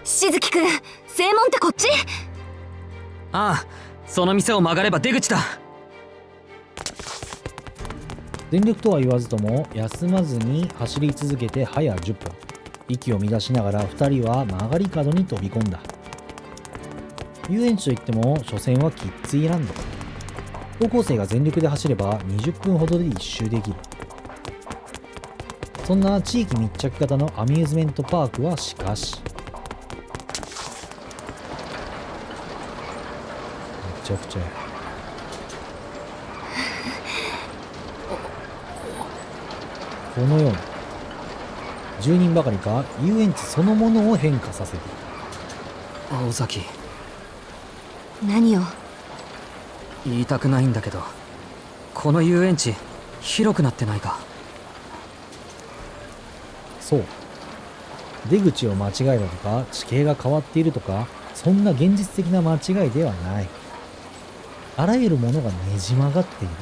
しずきくん、正門ってこっち？ああ、その店を曲がれば出口だ。全力とは言わずとも休まずに走り続けて早10分。息を乱しながら2人は曲がり角に飛び込んだ。遊園地といっても所詮はキッズイランド。高校生が全力で走れば20分ほどで一周できる。そんな地域密着型のアミューズメントパークはしかし、めちゃくちゃや。このように10人ばかりか遊園地そのものを変化させていた。青崎、何を？言いたくないんだけど、この遊園地広くなってないか？そう、出口を間違えたとか地形が変わっているとか、そんな現実的な間違いではない。あらゆるものがねじ曲がっている。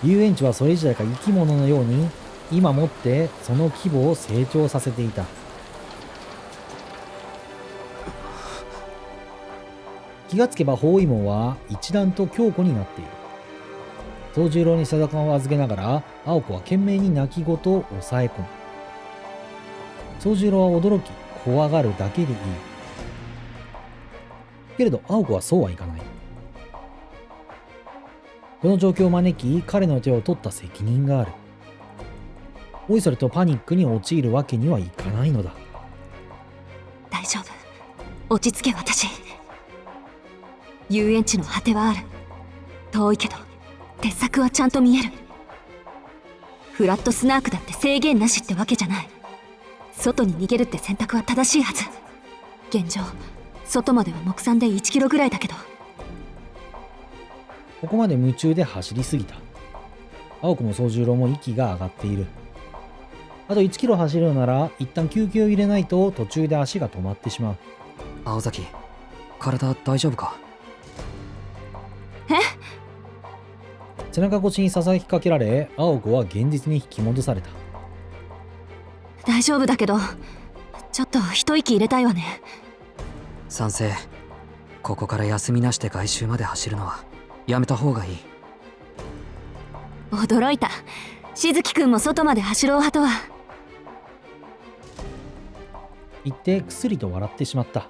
遊園地はそれ自体が生き物のように今もってその規模を成長させていた。気がつけば包囲網は一段と強固になっている。宗十郎に定かを預けながら青子は懸命に泣き言を抑え込む。宗十郎は驚き怖がるだけでいい。けれど青子はそうはいかない。この状況を招き彼の手を取った責任がある。おいそれとパニックに陥るわけにはいかないのだ。大丈夫、落ち着け。私、遊園地の果てはある。遠いけど鉄柵はちゃんと見える。フラットスナークだって制限なしってわけじゃない。外に逃げるって選択は正しいはず。現状外までは目算で1キロぐらいだけど。ここまで夢中で走りすぎた。青子も宗十郎も息が上がっている。あと1キロ走るのなら一旦休憩を入れないと途中で足が止まってしまう。青崎、体大丈夫か？え？背中越しにささやきかけられ、青子は現実に引き戻された。大丈夫だけど、ちょっと一息入れたいわね。賛成。ここから休みなしで外周まで走るのはやめた方がいい。驚いた。しずきくんも外まで走ろう派とは。言ってくすりと笑ってしまった。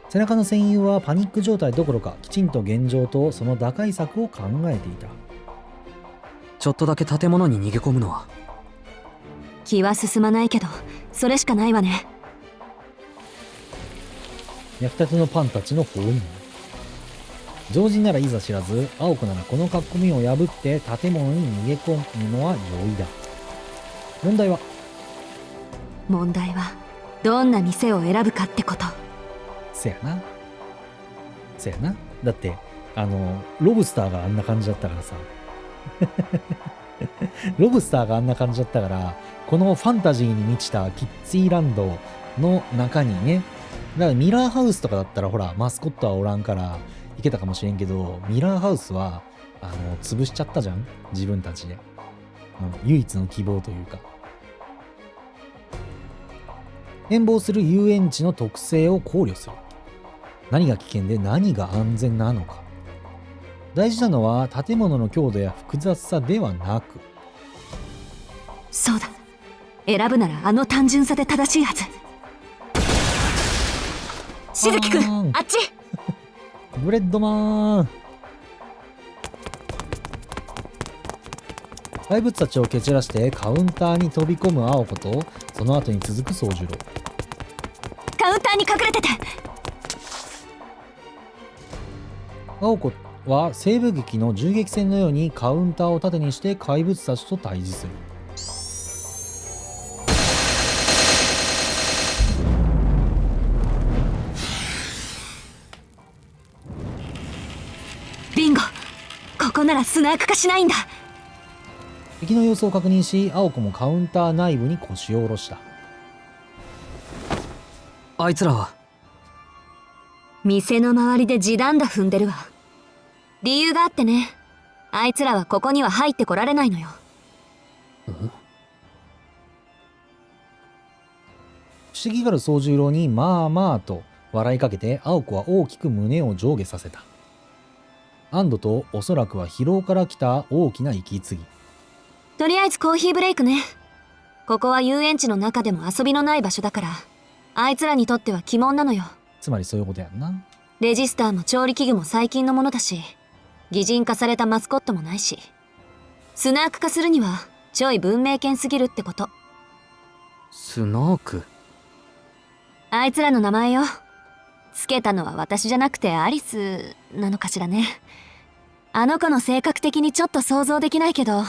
背中の戦友はパニック状態どころかきちんと現状とその打開策を考えていた。ちょっとだけ建物に逃げ込むのは？気は進まないけどそれしかないわね。焼きたてのパンたちの包囲網。常人ならいざ知らず、青子ならこの囲みを破って建物に逃げ込むのは容易だ。問題はどんな店を選ぶかってこと。せやな。だってロブスターがあんな感じだったからさロブスターがあんな感じだったから、このファンタジーに満ちたキッズイランドの中にね、だからミラーハウスとかだったらほらマスコットはおらんからいけたかもしれんけど、ミラーハウスは潰しちゃったじゃん、自分たちで。唯一の希望というか。変貌する遊園地の特性を考慮する。何が危険で何が安全なのか。大事なのは建物の強度や複雑さではなく。そうだ、選ぶならあの単純さで正しいはず。しずきくん、あっちブレッドマン。怪物たちを蹴散らしてカウンターに飛び込む青子と、その後に続く宗十郎。カウンターに隠れてて。青子は西部劇の銃撃戦のようにカウンターを盾にして怪物たちと対峙する。ビンゴ、ここならスナーク化しないんだ。敵の様子を確認し、青子もカウンター内部に腰を下ろした。あいつらは？店の周りで地団打踏んでるわ。理由があってね。あいつらはここには入ってこられないのよ。思議がる宗十郎にまあまあと笑いかけて、青子は大きく胸を上下させた。安堵とおそらくは疲労から来た大きな息継ぎ。とりあえずコーヒーブレイクね。ここは遊園地の中でも遊びのない場所だから、あいつらにとっては鬼門なのよ。つまりそういうことやんな。レジスターも調理器具も最近のものだし、擬人化されたマスコットもないし、スナーク化するにはちょい文明犬すぎるってこと。スナーク？あいつらの名前よ。つけたのは私じゃなくてアリスなのかしらね。あの子の性格的にちょっと想像できないけど、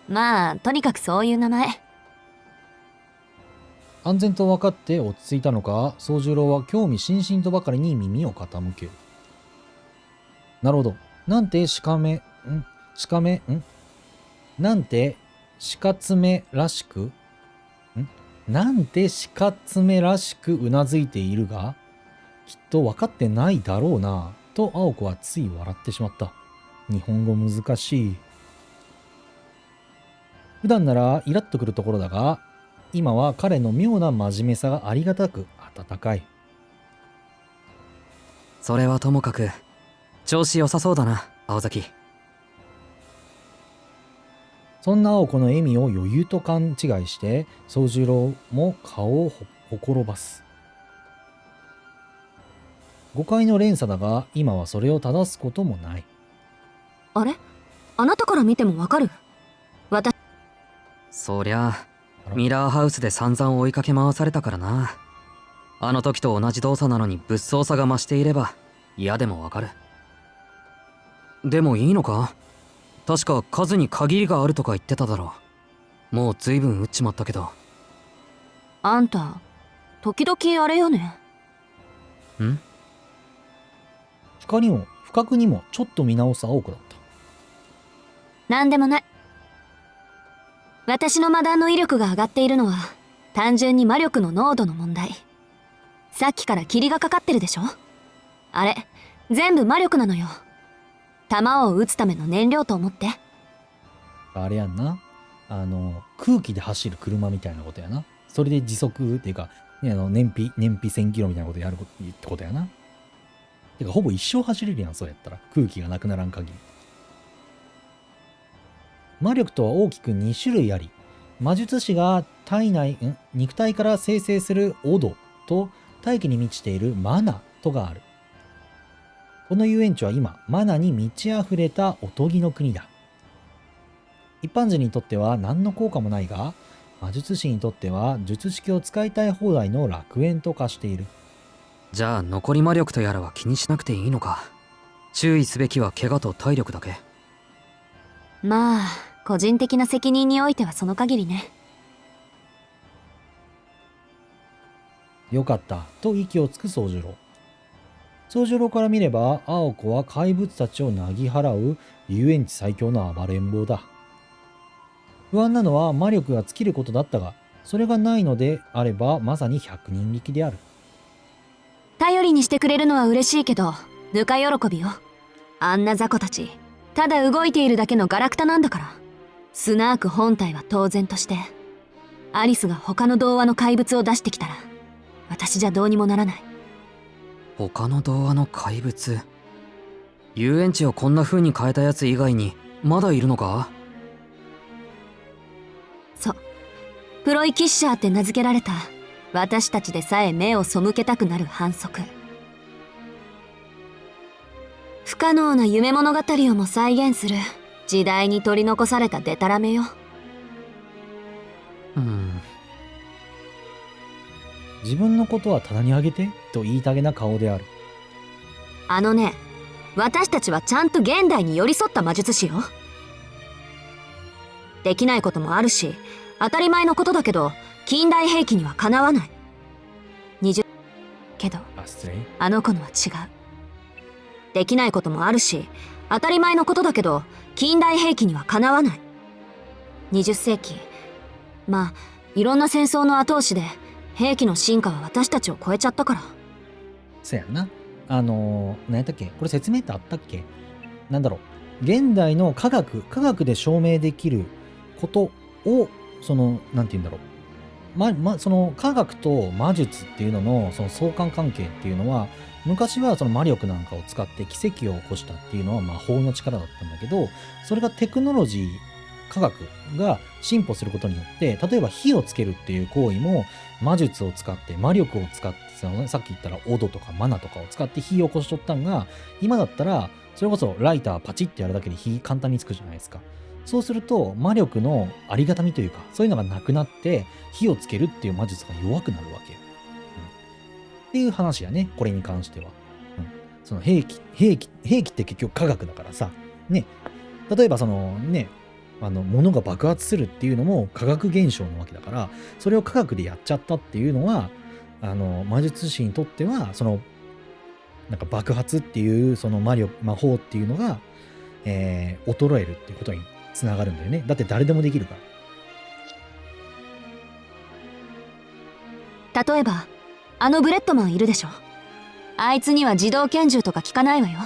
まあとにかくそういう名前。安全と分かって落ち着いたのか、宗十郎は興味津々とばかりに耳を傾ける。なるほど。なんてなんて鹿爪らしくなんて鹿爪らしくうなずいているが、きっと分かってないだろうな、と青子はつい笑ってしまった。日本語難しい。普段ならイラッとくるところだが、今は彼の妙な真面目さがありがたく温かい。それはともかく調子良さそうだな、青崎。そんな青子の笑みを余裕と勘違いして、宗十郎も顔をほころばす。誤解の連鎖だが、今はそれを正すこともない。あれ？あなたから見てもわかる？私、そりゃミラーハウスで散々追いかけ回されたからな。あの時と同じ動作なのに物騒さが増していれば嫌でもわかる。でもいいのか？確か数に限りがあるとか言ってただろう。もう随分打っちまったけど。あんた、時々あれよね。ん？不覚にもちょっと見直す青子だった。なんでもない。私の魔弾の威力が上がっているのは単純に魔力の濃度の問題。さっきから霧がかかってるでしょ？あれ全部魔力なのよ。弾を撃つための燃料と思って。あれやんな。空気で走る車みたいなことやな。それで時速っていうか、ね、燃費1000キロみたいなことやるってことやな。てかほぼ一生走れるやん、そうやったら。空気がなくならん限り。魔力とは大きく2種類あり、魔術師が肉体から生成するオドと大気に満ちているマナとがある。この遊園地は今、マナに満ち溢れたおとぎの国だ。一般人にとっては何の効果もないが、魔術師にとっては術式を使いたい放題の楽園と化している。じゃあ残り魔力とやらは気にしなくていいのか。注意すべきは怪我と体力だけ。まあ個人的な責任においてはその限りね。よかったと息をつく宗十郎。宗十郎から見れば青子は怪物たちをなぎ払う遊園地最強の暴れん坊だ。不安なのは魔力が尽きることだったが、それがないのであればまさに百人力である。頼りにしてくれるのは嬉しいけど、ぬか喜びよ。あんな雑魚たちただ動いているだけのガラクタなんだから。スナーク本体は当然として、アリスが他の童話の怪物を出してきたら私じゃどうにもならない。他の童話の怪物？遊園地をこんな風に変えたやつ以外にまだいるのか？そう、プロイキッシャーって名付けられた私たちでさえ目を背けたくなる反則。不可能な夢物語をも再現する時代に取り残されたデタラメよ。自分のことは棚にあげてと言いたげな顔である。あのね、私たちはちゃんと現代に寄り添った魔術師よ。できないこともあるし当たり前のことだけど、近代兵器にはかなわない。けどあの子のは違う。できないこともあるし当たり前のことだけど、近代兵器にはかなわない。20世紀、まあいろんな戦争の後押しで兵器の進化は私たちを超えちゃったから。そやんな。何やったっけ、これ説明ってあったっけ。なんだろう、現代の科学で証明できることを、なんて言うんだろう、その科学と魔術っていうののその相関関係っていうのは、昔はその魔力なんかを使って奇跡を起こしたっていうのは魔法の力だったんだけど、それがテクノロジー、科学が進歩することによって、例えば火をつけるっていう行為も魔術を使って魔力を使って、さっき言ったらオドとかマナとかを使って火を起こしとったんが、今だったらそれこそライターパチってやるだけで火簡単につくじゃないですか。そうすると魔力のありがたみというか、そういうのがなくなって火をつけるっていう魔術が弱くなるわけよ。っていう話やね、これに関しては。その兵器って結局科学だからさ、ね、例えばそのね、物が爆発するっていうのも化学現象なわけだから、それを科学でやっちゃったっていうのは、魔術師にとっては、その、なんか爆発っていう、その魔法っていうのが、衰えるっていうことにつながるんだよね。だって誰でもできるから。例えば、ブレッドマンいるでしょ。あいつには自動拳銃とか効かないわよ。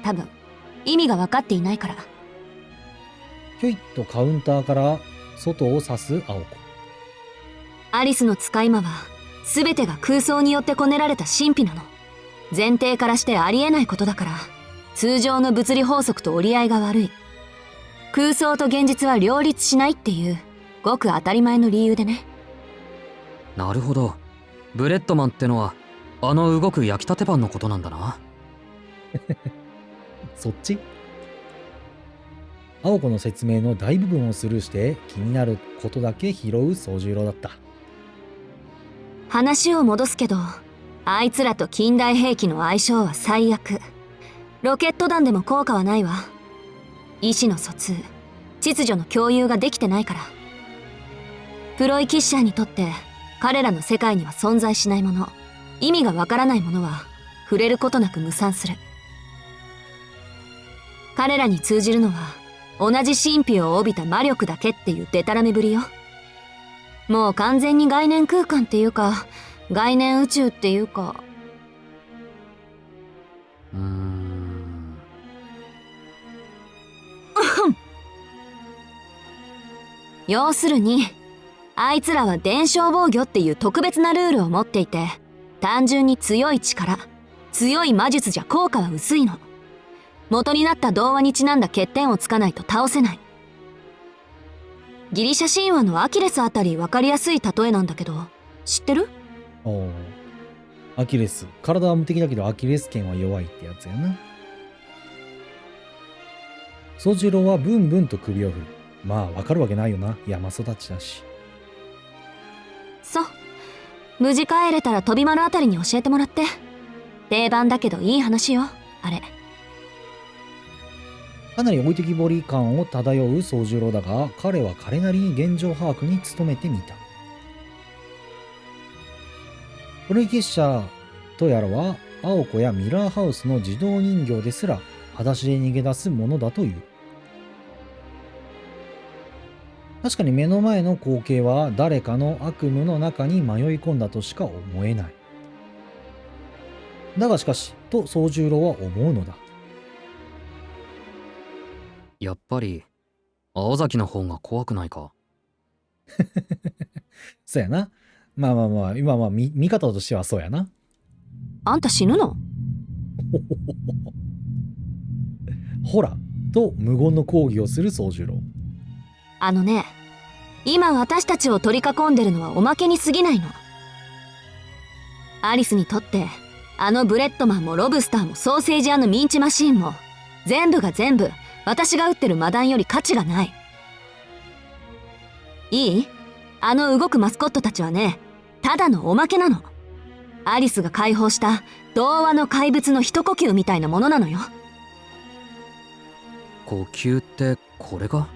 多分、意味が分かっていないから。ひょいっとカウンターから外を指す青子。アリスの使い魔は全てが空想によってこねられた神秘なの。前提からしてありえないことだから、通常の物理法則と折り合いが悪い。空想と現実は両立しないっていうごく当たり前の理由でね。なるほど。ブレッドマンってのは動く焼きたてパンのことなんだな。そっち？青子の説明の大部分をスルーして気になることだけ拾う宗十郎だった。話を戻すけど、あいつらと近代兵器の相性は最悪。ロケット弾でも効果はないわ。意思の疎通、秩序の共有ができてないから。プロイキッシャーにとって彼らの世界には存在しないもの、意味がわからないものは触れることなく無賛する。彼らに通じるのは同じ神秘を帯びた魔力だけっていうデタラメぶりよ。もう完全に概念空間っていうか、概念宇宙っていうか。要するに、あいつらは伝承防御っていう特別なルールを持っていて、単純に強い力、強い魔術じゃ効果は薄いの。元になった童話にちなんだ欠点をつかないと倒せない。ギリシャ神話のアキレスあたり分かりやすい例えなんだけど、知ってる？アキレス。体は無敵だけどアキレス腱は弱いってやつやな。宗十郎はブンブンと首を振る。まあ分かるわけないよな。山育ちだし。そう。無事帰れたら飛び丸あたりに教えてもらって。定番だけどいい話よ、あれ。かなり置いてきぼり感を漂う宗十郎だが、彼は彼なりに現状把握に努めてみた。プロイキッシャーとやらは、青子やミラーハウスの自動人形ですら裸足で逃げ出すものだという。確かに目の前の光景は誰かの悪夢の中に迷い込んだとしか思えない。だがしかし、と宗十郎は思うのだ。やっぱり青崎の方が怖くないか。そうやな。まあ、今は見方としてはそうやな。あんた死ぬの？ほら、と無言の抗議をする宗十郎。今私たちを取り囲んでるのはおまけに過ぎないの。アリスにとってブレッドマンもロブスターもソーセージミンチマシーンも全部が全部私が撃ってる魔弾より価値がない。いい？動くマスコットたちはね、ただのおまけなの。アリスが解放した童話の怪物の一呼吸みたいなものなのよ。呼吸ってこれが？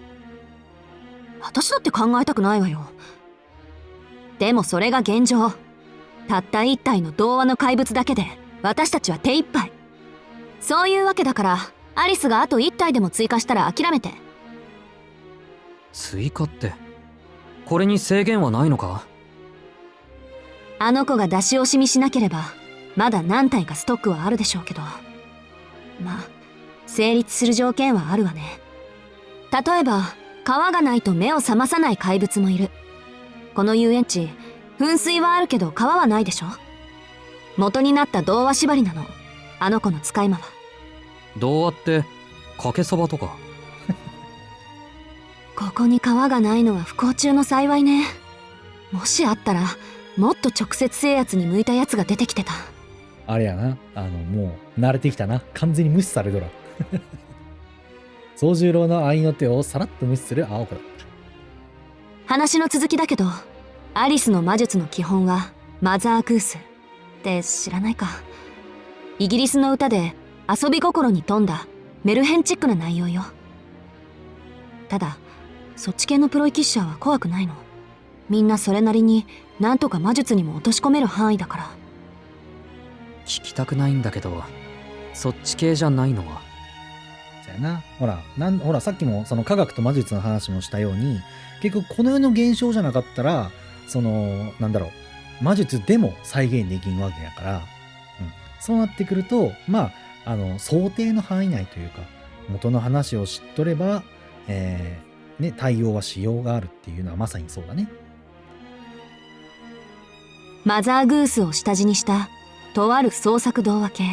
私だって考えたくないわよ。でもそれが現状。たった一体の童話の怪物だけで私たちは手一杯。そういうわけだから、アリスがあと一体でも追加したら諦めて。追加ってこれに制限はないのか？あの子が出し惜しみしなければまだ何体かストックはあるでしょうけど、まあ成立する条件はあるわね。例えば皮がないと目を覚まさない怪物もいる。この遊園地、噴水はあるけど川はないでしょ。元になった童話縛りなの、あの子の使い魔は。童話ってかけそばとか？ここに川がないのは不幸中の幸いね。もしあったらもっと直接制圧に向いたやつが出てきてた。あれやな。もう、慣れてきたな。完全に無視されとら。宗十郎の合いの手をさらっと無視する青子だった。話の続きだけど、アリスの魔術の基本はマザーグースって知らないか。イギリスの歌で遊び心に富んだメルヘンチックな内容よ。ただそっち系のプロイキッシャーは怖くないの。みんなそれなりになんとか魔術にも落とし込める範囲だから。聞きたくないんだけど、そっち系じゃないのは？そやな。ほら、さっきもその科学と魔術の話もしたように、結局この世の現象じゃなかったら、魔術でも再現できんわけやから、そうなってくると、想定の範囲内というか、元の話を知っとれば、対応はしようがあるっていうのはまさにそうだね。マザーグースを下地にしたとある創作童話系、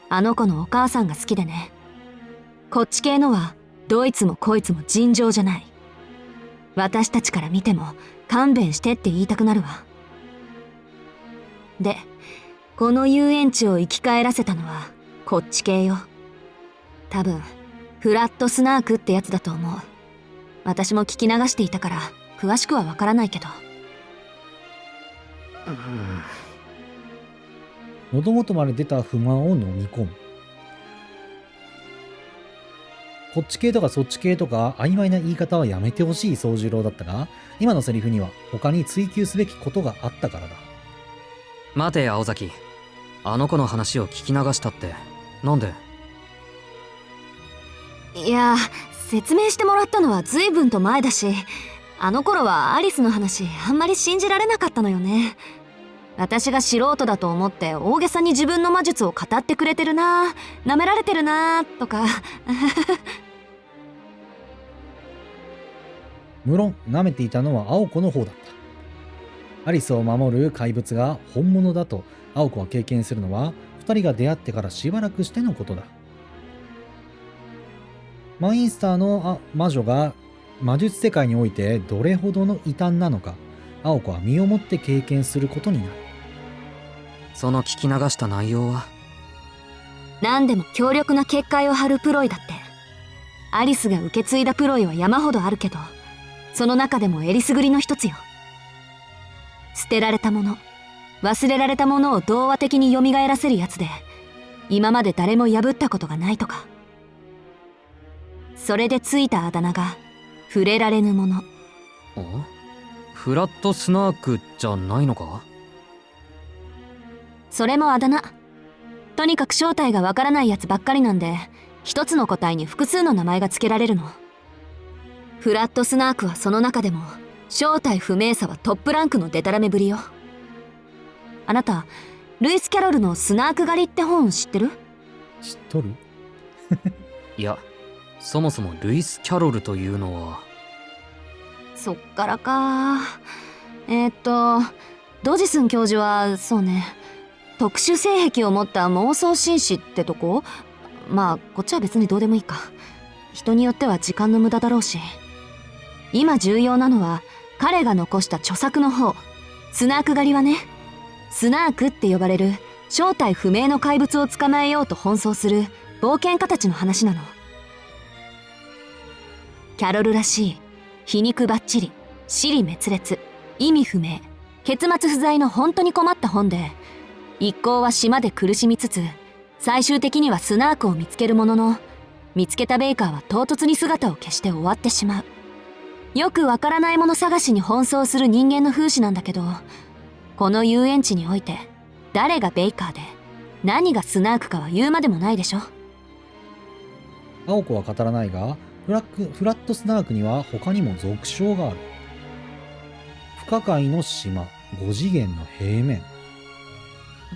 あの子のお母さんが好きでね。こっち系のはどいつもこいつも尋常じゃない。私たちから見ても勘弁してって言いたくなるわ。で、この遊園地を生き返らせたのはこっち系よ。多分フラットスナークってやつだと思う。私も聞き流していたから詳しくはわからないけど。喉元まで出た不満を飲み込む。こっち系とかそっち系とか曖昧な言い方はやめてほしい宗十郎だったが、今のセリフには他に追求すべきことがあったからだ。待て青崎、あの子の話を聞き流したってなんで？いや、説明してもらったのは随分と前だし、あの頃はアリスの話あんまり信じられなかったのよね。私が素人だと思って大げさに自分の魔術を語ってくれてるな、舐められてるなとか。無論舐めていたのは青子の方だった。アリスを守る怪物が本物だと青子は経験するのは2人が出会ってからしばらくしてのことだ。マインスターの魔女が魔術世界においてどれほどの異端なのか、青子は身をもって経験することになる。その聞き流した内容は？何でも強力な結界を張るプロイだって。アリスが受け継いだプロイは山ほどあるけど、その中でもえりすぐりの一つよ。捨てられたもの、忘れられたものを童話的に蘇らせるやつで、今まで誰も破ったことがないとか。それでついたあだ名が触れられぬもの。フラットスナークじゃないのか？それもあだ名。とにかく正体がわからないやつばっかりなんで、一つの個体に複数の名前が付けられるの。フラットスナークはその中でも正体不明さはトップランクのデタラメぶりよ。あなたルイス・キャロルのスナーク狩りって本知ってる？知っとる？いや、そもそもルイス・キャロルというのは。そっからか。ドジスン教授はそうね、特殊性癖を持った妄想紳士ってとこ。まあこっちは別にどうでもいいか。人によっては時間の無駄だろうし。今重要なのは彼が残した著作の方。スナーク狩りはね、スナークって呼ばれる正体不明の怪物を捕まえようと奔走する冒険家たちの話なの。キャロルらしい皮肉ばっちり、支離滅裂、意味不明、結末不在の本当に困った本で、一行は島で苦しみつつ最終的にはスナークを見つけるものの、見つけたベイカーは唐突に姿を消して終わってしまう。よくわからないもの探しに奔走する人間の風刺なんだけど、この遊園地において誰がベイカーで何がスナークかは言うまでもないでしょ。青子は語らないが、フラットスナークには他にも俗称がある。不可解の島、5次元の平面。こ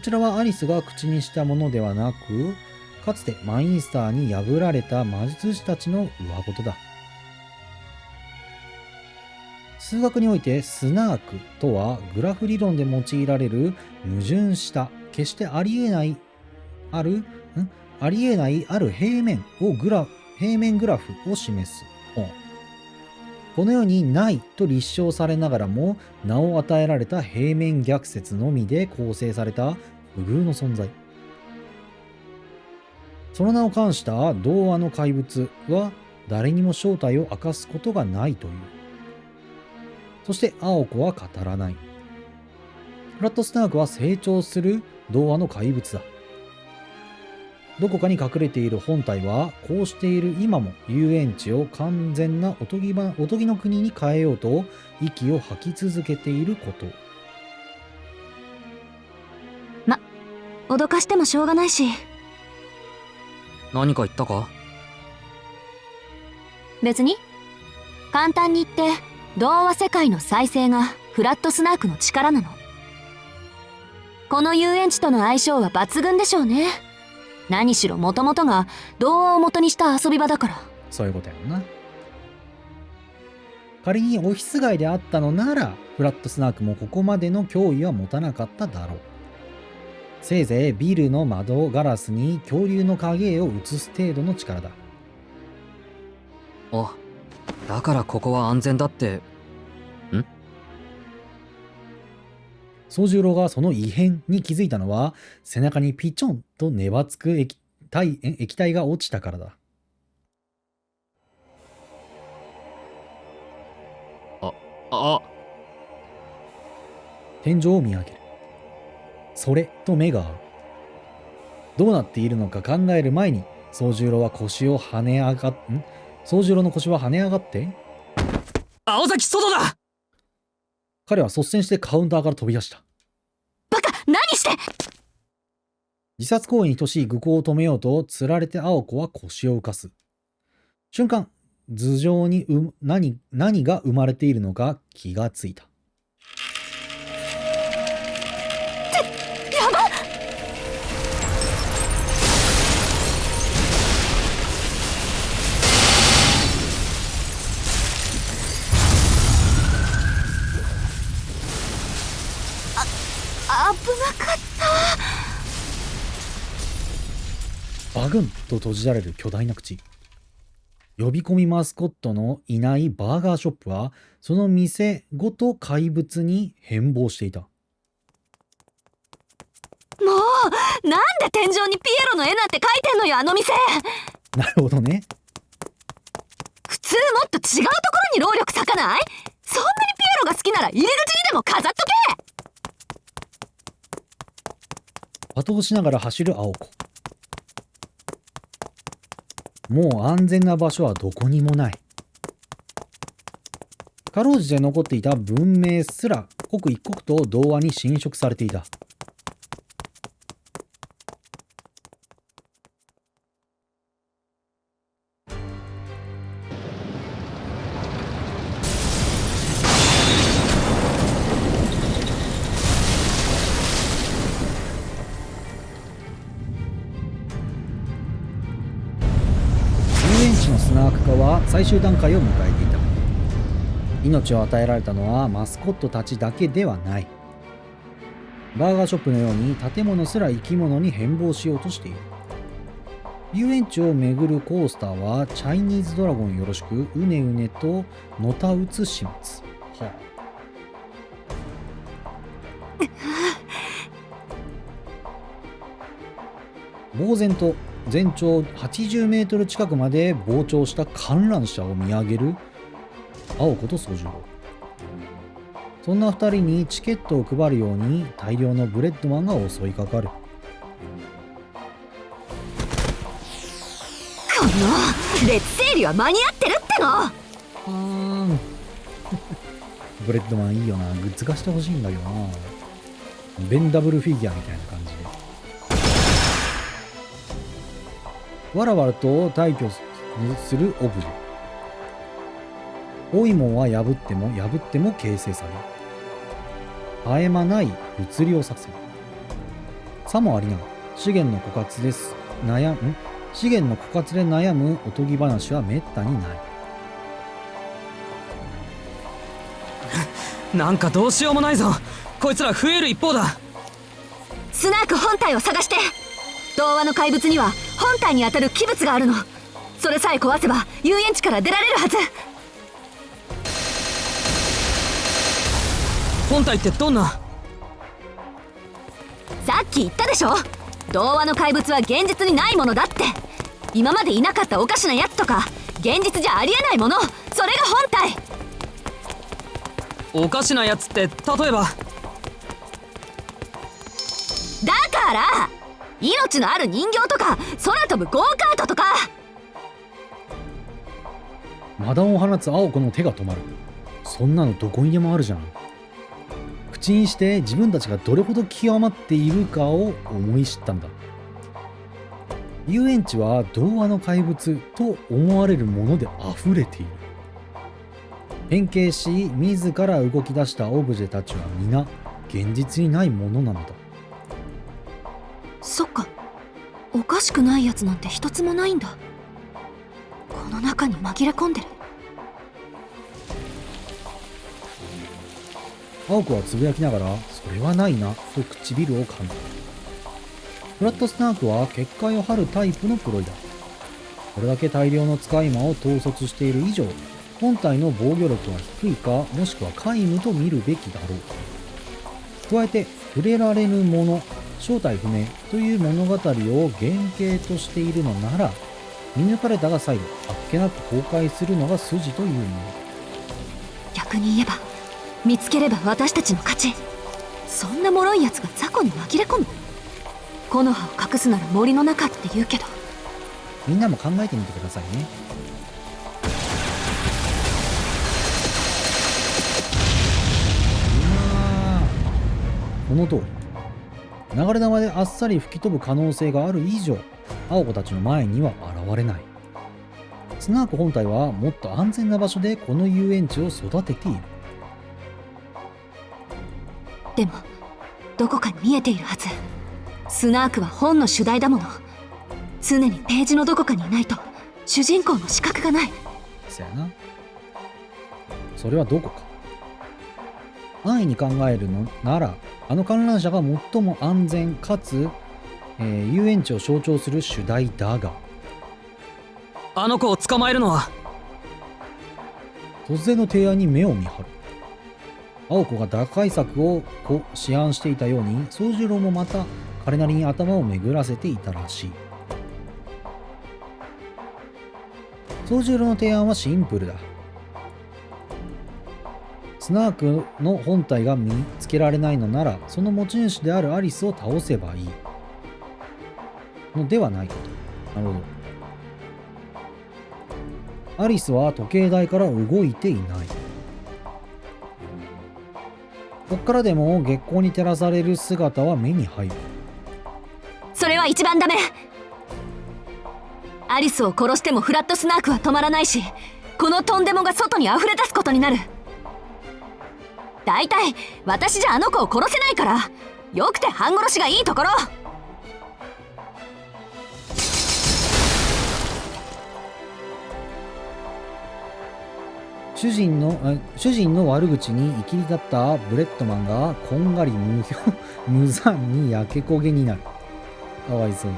ちらはアリスが口にしたものではなく、かつてマインスターに破られた魔術師たちの上事だ。数学においてスナークとはグラフ理論で用いられる矛盾した決してありえないある平面グラフを示す本。このようにないと立証されながらも名を与えられた平面逆説のみで構成された不遇の存在。その名を冠した童話の怪物は誰にも正体を明かすことがないという。そして青子は語らない。フラットスナークは成長する童話の怪物だ。どこかに隠れている本体はこうしている今も遊園地を完全なおとぎの国に変えようと息を吐き続けていること。脅かしてもしょうがないし。何か言ったか？別に。簡単に言って童話世界の再生がフラットスナークの力なの。この遊園地との相性は抜群でしょうね。何しろもともとが童話を元にした遊び場だから。そういうことやんな。仮にオフィス街であったのならフラットスナークもここまでの脅威は持たなかっただろう。せいぜいビルの窓ガラスに恐竜の影絵を映す程度の力だ。あ、だからここは安全だって。宗十郎がその異変に気づいたのは背中にピチョンと粘つく液体が落ちたからだ。天井を見上げる。それと目が合う。どうなっているのか考える前に宗十郎の腰は跳ね上がって青崎外だ。彼は率先してカウンターから飛び出した。バカ、何して！自殺行為に等しい愚行を止めようとつられて青子は腰を浮かす。瞬間頭上に何が生まれているのか気がついた。やばっ！危なかった。バグンと閉じられる巨大な口。呼び込みマスコットのいないバーガーショップはその店ごと怪物に変貌していた。もうなんで天井にピエロの絵なんて描いてんのよ、あの店。なるほどね。普通もっと違うところに労力割かない？そんなにピエロが好きなら入り口にでも飾っとけ。罵倒しながら走る青子。もう安全な場所はどこにもない。かろうじて残っていた文明すら刻一刻と童話に侵食されていた。スナーク化は最終段階を迎えていた。命を与えられたのはマスコットたちだけではない。バーガーショップのように建物すら生き物に変貌しようとしている。遊園地を巡るコースターはチャイニーズドラゴンよろしくうねうねとのたうつ始末。呆然と全長80メートル近くまで膨張した観覧車を見上げる青子と宗十郎。そんな2人にチケットを配るように大量のブレッドマンが襲いかかる。この列整理は間に合ってるっての。ブレッドマンいいよな。グッズ化してほしいんだけどな。ベンダブルフィギュアみたいな感じでわらわらと退去するオブジェ。包囲網は破っても形成される。絶え間ない物量作戦。さもありながら資源の枯渇で悩むおとぎ話はめったにない。なんかどうしようもないぞ。こいつら増える一方だ。スナーク本体を探して。童話の怪物には本体に当たる器物があるの。それさえ壊せば遊園地から出られるはず。本体ってどんな？さっき言ったでしょ、童話の怪物は現実にないものだって。今までいなかったおかしなやつとか現実じゃありえないもの、それが本体。おかしなやつって例えば？だから命のある人形とか空飛ぶゴーカートとか。魔弾を放つ青子の手が止まる。そんなのどこにでもあるじゃん。口にして自分たちがどれほど極まっているかを思い知ったんだ。遊園地は童話の怪物と思われるもので溢れている。変形し自ら動き出したオブジェたちは皆現実にないものなのだ。そっか、おかしくないやつなんて一つもないんだ。この中に紛れ込んでる。青子はつぶやきながらそれはないなと唇を噛んだ。フラットスナークは結界を張るタイプのプロイだ。これだけ大量の使い魔を統率している以上、本体の防御力は低いかもしくは皆無と見るべきだろう。加えて触れられぬもの、正体不明という物語を原型としているのなら、見抜かれたが最後あっけなく崩壊するのが筋というもの。逆に言えば見つければ私たちの勝ち。そんな脆いやつが雑魚に紛れ込む。木の葉を隠すなら森の中って言うけど。みんなも考えてみてくださいね。この通り、流れ弾であっさり吹き飛ぶ可能性がある以上、青子たちの前には現れない。スナーク本体はもっと安全な場所でこの遊園地を育てている。でもどこかに見えているはず。スナークは本の主題だもの。常にページのどこかにいないと主人公の資格がない。そやな。それはどこか。安易に考えるのなら、あの観覧車が最も安全かつ、遊園地を象徴する主題だが、あの子を捕まえるのは？突然の提案に目を見張る。青子が打開策を思案していたように、宗次郎もまた彼なりに頭を巡らせていたらしい。宗次郎の提案はシンプルだ。スナークの本体が見つけられないのなら、その持ち主であるアリスを倒せばいいのではないかと。なるほど。アリスは時計台から動いていない。こっからでも月光に照らされる姿は目に入る。それは一番ダメ。アリスを殺してもフラットスナークは止まらないし、このトンデモが外に溢れ出すことになる。だいたい私じゃあの子を殺せないから、よくて半殺しがいいところ。主人の悪口に生きり立ったブレッドマンがこんがり無残に焼け焦げになる。かわいそうに。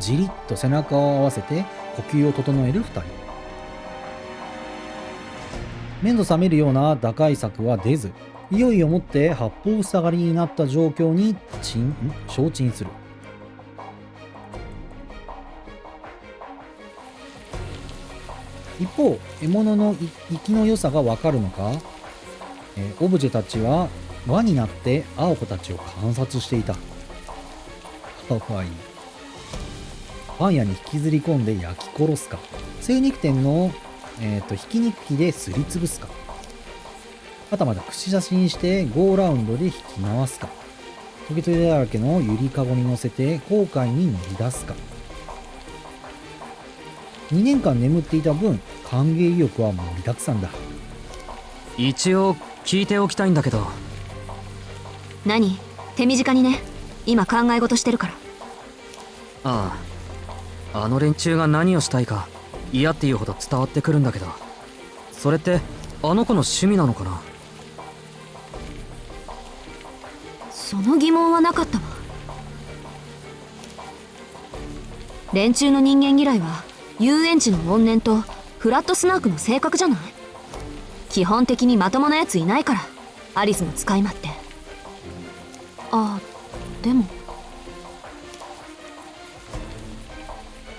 じりっと背中を合わせて呼吸を整える2人。目の覚めるような打開策は出ず、いよいよもって八方塞がりになった状況に消沈する。一方、獲物の生きの良さがわかるのか、オブジェたちは輪になって青子たちを観察していた。かわいい。パン屋に引きずり込んで焼き殺すか、精肉店の、ひき肉機ですりつぶすか、はたまた串刺しにして5ラウンドで引き回すか、トゲトゲだらけのゆりかごに乗せて航海に乗り出すか。2年間眠っていた分、歓迎意欲は盛りだくさんだ。一応聞いておきたいんだけど。何？手短にね。今考え事してるから。ああ、あの連中が何をしたいか嫌っていうほど伝わってくるんだけど。それってあの子の趣味なのかな。その疑問はなかったわ。連中の人間嫌いは遊園地の怨念とフラットスナークの性格じゃない。基本的にまともなやついないから、アリスの使い魔って。あ、でも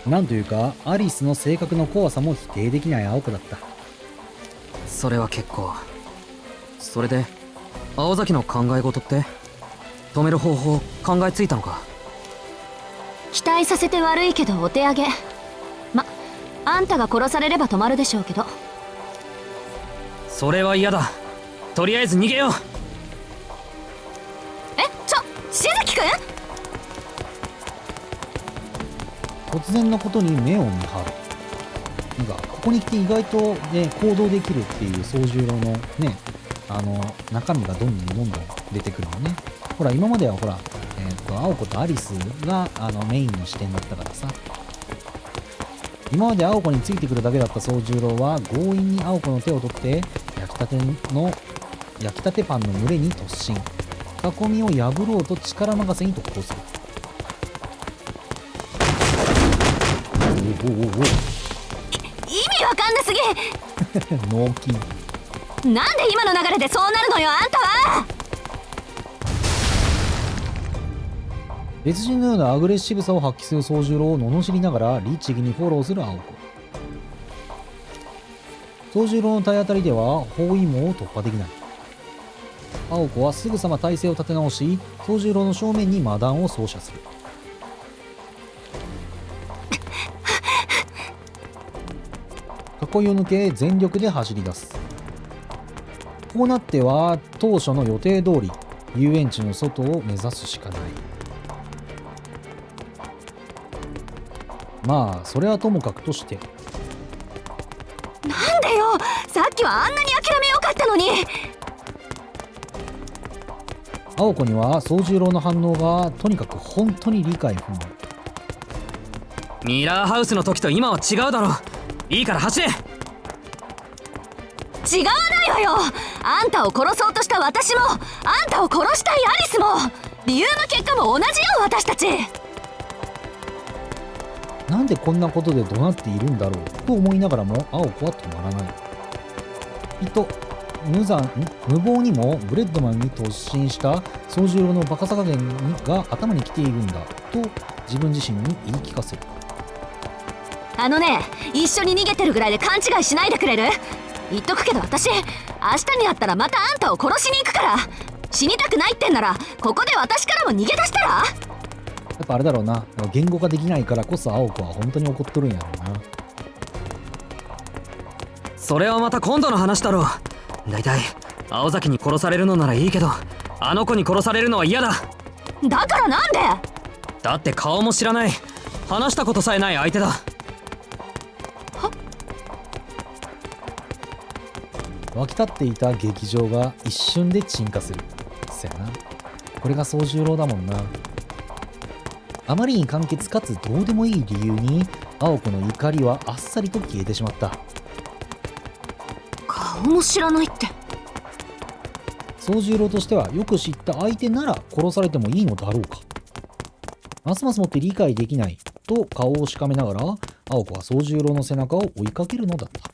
なんというか、アリスの性格の怖さも否定できない青子だった。それは結構。それで青崎の考え事って、止める方法考えついたのか。期待させて悪いけどお手上げ。あんたが殺されれば止まるでしょうけど。それは嫌だ。とりあえず逃げよう。しずきくん。突然のことに目を見張る。なんかここに来て意外とね行動できるっていう宗十郎のね中身がどんどん出てくるのね。ほら今まではほら青子とアリスがメインの視点だったからさ。今まで青子についてくるだけだった宗十郎は強引に青子の手を取って焼きたてパンの群れに突進。囲みを破ろうと力任せに特攻する。意味わかんなすぎ。脳筋。なんで今の流れでそうなるのよ、あんたは。別人のようなアグレッシブさを発揮する宗十郎を罵りながら律儀にフォローする青子。宗十郎の体当たりでは包囲網を突破できない。青子はすぐさま体勢を立て直し、宗十郎の正面に魔弾を装射する。囲いを抜け全力で走り出す。こうなっては当初の予定通り遊園地の外を目指すしかない。まあそれはともかくとして、なんでよ、さっきはあんなに諦めよかったのに。青子には宗十郎の反応がとにかく本当に理解不能。ミラーハウスの時と今は違うだろ。いいから走れ。違わないわよ。あんたを殺そうとした私も、あんたを殺したいアリスも、理由も結果も同じよ、私たち。なんでこんなことで怒鳴っているんだろうと思いながらも青子は止まらない。きっと無謀にもブレッドマンに突進した宗十郎のバカさ加減が頭に来ているんだと自分自身に言い聞かせる。あのね、一緒に逃げてるぐらいで勘違いしないでくれる？言っとくけど私、明日になったらまたあんたを殺しに行くから。死にたくないってんならここで私からも逃げ出したら？やっぱあれだろうな、言語化できないからこそ青子は本当に怒っとるんやろうな。それはまた今度の話だろう。だいたい青崎に殺されるのならいいけど、あの子に殺されるのは嫌だ。だからなんで？だって顔も知らない、話したことさえない相手だ。湧き立っていた劇場が一瞬で鎮火する。そやな、これが宗十郎だもんな。あまりに簡潔かつどうでもいい理由に青子の怒りはあっさりと消えてしまった。顔も知らないって。宗十郎としてはよく知った相手なら殺されてもいいのだろうか。ますますもって理解できないと顔をしかめながら青子は宗十郎の背中を追いかけるのだった。